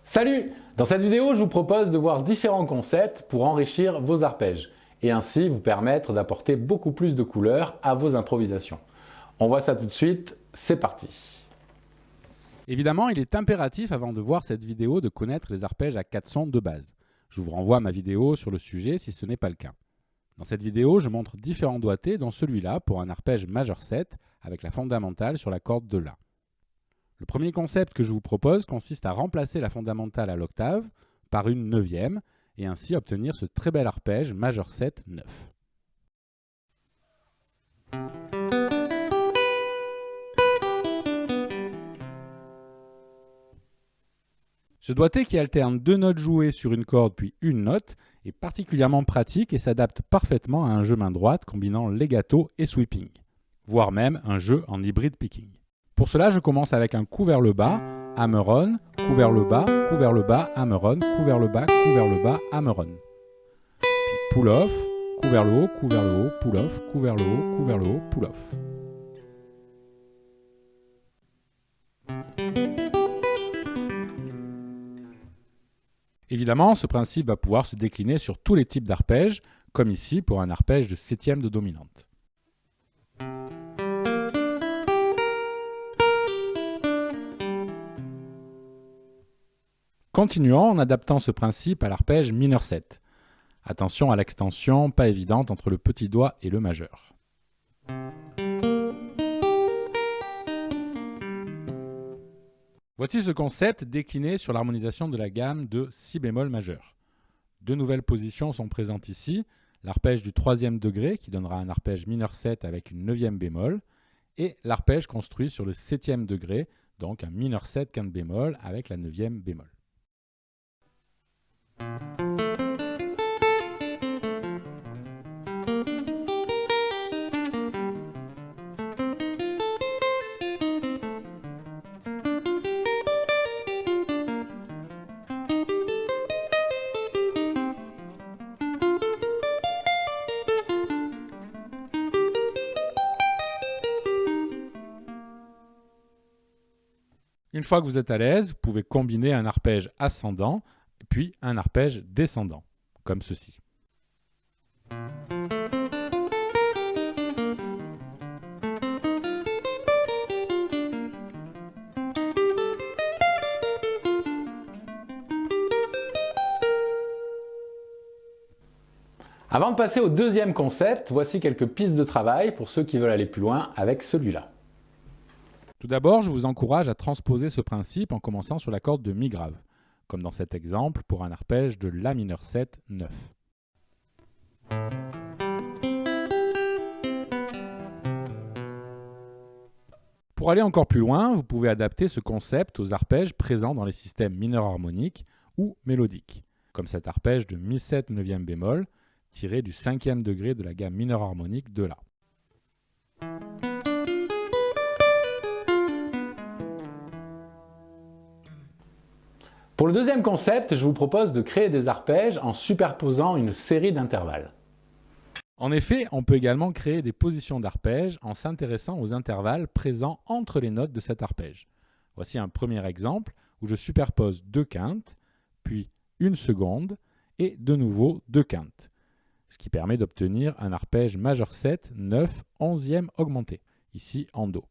Salut! Dans cette vidéo, je vous propose de voir différents concepts pour enrichir vos arpèges et ainsi vous permettre d'apporter beaucoup plus de couleurs à vos improvisations. On voit ça tout de suite, c'est parti! Évidemment, il est impératif avant de voir cette vidéo de connaître les arpèges à 4 sons de base. Je vous renvoie à ma vidéo sur le sujet si ce n'est pas le cas. Dans cette vidéo, je montre différents doigtés dont celui-là pour un arpège majeur 7 avec la fondamentale sur la corde de La. Le premier concept que je vous propose consiste à remplacer la fondamentale à l'octave par une neuvième et ainsi obtenir ce très bel arpège majeur 7, 9. Ce doigté qui alterne deux notes jouées sur une corde puis une note est particulièrement pratique et s'adapte parfaitement à un jeu main droite combinant legato et sweeping, voire même un jeu en hybride picking. Pour cela, je commence avec un coup vers le bas, hammer-on, coup vers le bas, hammer-on, coup vers le bas, hammer-on. Puis pull-off, coup vers le haut, pull-off, coup vers le haut, pull-off. Évidemment, ce principe va pouvoir se décliner sur tous les types d'arpèges, comme ici pour un arpège de septième de dominante. Continuons en adaptant ce principe à l'arpège mineur 7. Attention à l'extension pas évidente entre le petit doigt et le majeur. Voici ce concept décliné sur l'harmonisation de la gamme de si bémol majeur. Deux nouvelles positions sont présentes ici, l'arpège du troisième degré qui donnera un arpège mineur 7 avec une neuvième bémol et l'arpège construit sur le septième degré, donc un mineur 7 quinte bémol avec la neuvième bémol. Une fois que vous êtes à l'aise, vous pouvez combiner un arpège ascendant puis un arpège descendant, comme ceci. Avant de passer au deuxième concept, voici quelques pistes de travail pour ceux qui veulent aller plus loin avec celui-là. Tout d'abord, je vous encourage à transposer ce principe en commençant sur la corde de Mi grave, comme dans cet exemple pour un arpège de La mineur 7, 9. Pour aller encore plus loin, vous pouvez adapter ce concept aux arpèges présents dans les systèmes mineurs harmoniques ou mélodiques, comme cet arpège de Mi 7 neuvième bémol, tiré du cinquième degré de la gamme mineure harmonique de La. Pour le deuxième concept, je vous propose de créer des arpèges en superposant une série d'intervalles. En effet, on peut également créer des positions d'arpège en s'intéressant aux intervalles présents entre les notes de cet arpège. Voici un premier exemple où je superpose deux quintes, puis une seconde et de nouveau deux quintes, ce qui permet d'obtenir un arpège majeur 7, 9, 11e augmenté, ici en Do.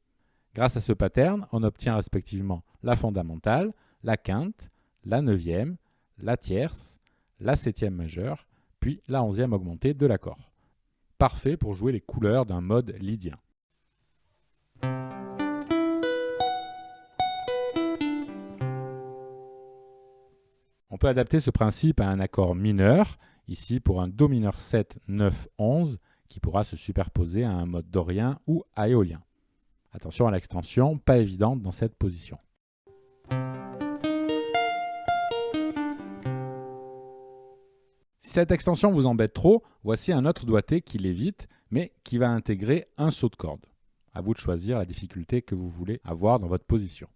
Grâce à ce pattern, on obtient respectivement la fondamentale, la quinte, la neuvième, la tierce, la septième majeure, puis la 11e augmentée de l'accord. Parfait pour jouer les couleurs d'un mode lydien. On peut adapter ce principe à un accord mineur, ici pour un Do mineur 7, 9, 11, qui pourra se superposer à un mode dorien ou à éolien. Attention à l'extension, pas évidente dans cette position. Si cette extension vous embête trop, voici un autre doigté qui l'évite, mais qui va intégrer un saut de corde. À vous de choisir la difficulté que vous voulez avoir dans votre position.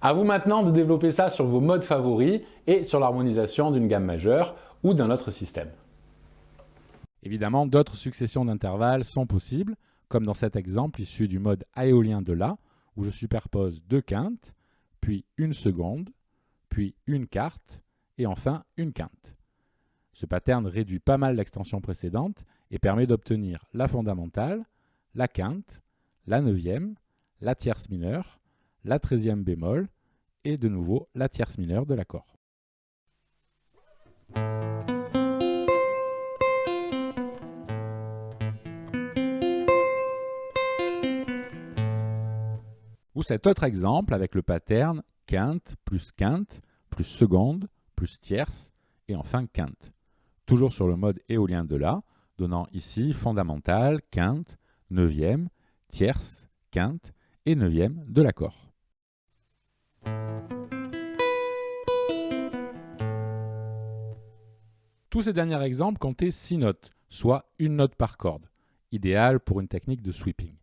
À vous maintenant de développer ça sur vos modes favoris et sur l'harmonisation d'une gamme majeure ou d'un autre système. Évidemment, d'autres successions d'intervalles sont possibles, comme dans cet exemple issu du mode éolien de La, où je superpose 2 quintes, puis une seconde, puis une quarte, et enfin une quinte. Ce pattern réduit pas mal l'extension précédente et permet d'obtenir la fondamentale, la quinte, la neuvième, la tierce mineure, la 13e bémol et de nouveau la tierce mineure de l'accord. Ou cet autre exemple avec le pattern quinte plus seconde plus tierce et enfin quinte. Toujours sur le mode éolien de La, donnant ici fondamentale, quinte, neuvième, tierce, quinte et neuvième de l'accord. Tous ces derniers exemples comptaient 6 notes, soit une note par corde, idéal pour une technique de sweeping.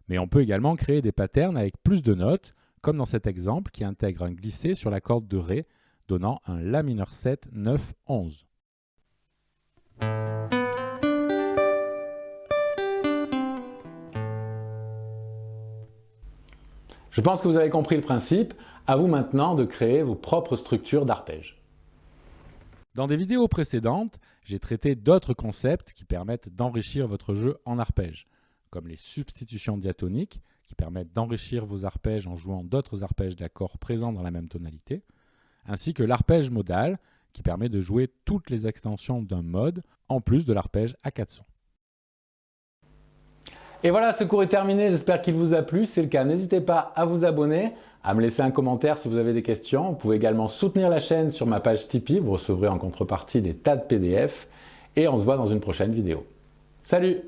Mais on peut également créer des patterns avec plus de notes, comme dans cet exemple qui intègre un glissé sur la corde de Ré, donnant un La mineur 7, 9, 11. Je pense que vous avez compris le principe. À vous maintenant de créer vos propres structures d'arpège. Dans des vidéos précédentes, j'ai traité d'autres concepts qui permettent d'enrichir votre jeu en arpège, comme les substitutions diatoniques, qui permettent d'enrichir vos arpèges en jouant d'autres arpèges d'accords présents dans la même tonalité, ainsi que l'arpège modal, qui permet de jouer toutes les extensions d'un mode, en plus de l'arpège à 4 sons. Et voilà, ce cours est terminé, j'espère qu'il vous a plu. Si c'est le cas, n'hésitez pas à vous abonner, à me laisser un commentaire si vous avez des questions. Vous pouvez également soutenir la chaîne sur ma page Tipeee, vous recevrez en contrepartie des tas de PDF. Et on se voit dans une prochaine vidéo. Salut!